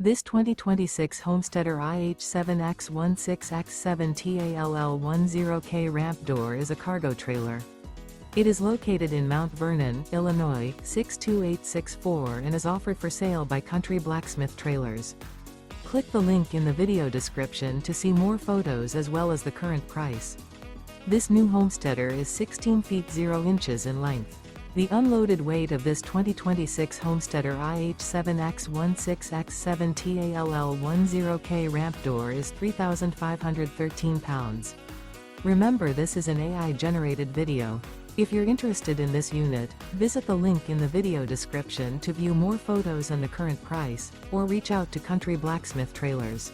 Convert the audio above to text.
This 2026 Homesteader IH7X16X7TALL10K ramp door is a cargo trailer. It is located in Mount Vernon, Illinois, 62864 and is offered for sale by Country Blacksmith Trailers. Click the link in the video description to see more photos as well as the current price. This new Homesteader is 16 feet 0 inches in length. The unloaded weight of this 2026 Homesteader IH7X16X7TALL10K ramp door is 3,513 pounds. Remember, this is an AI-generated video. If you're interested in this unit, visit the link in the video description to view more photos and the current price, or reach out to Country Blacksmith Trailers.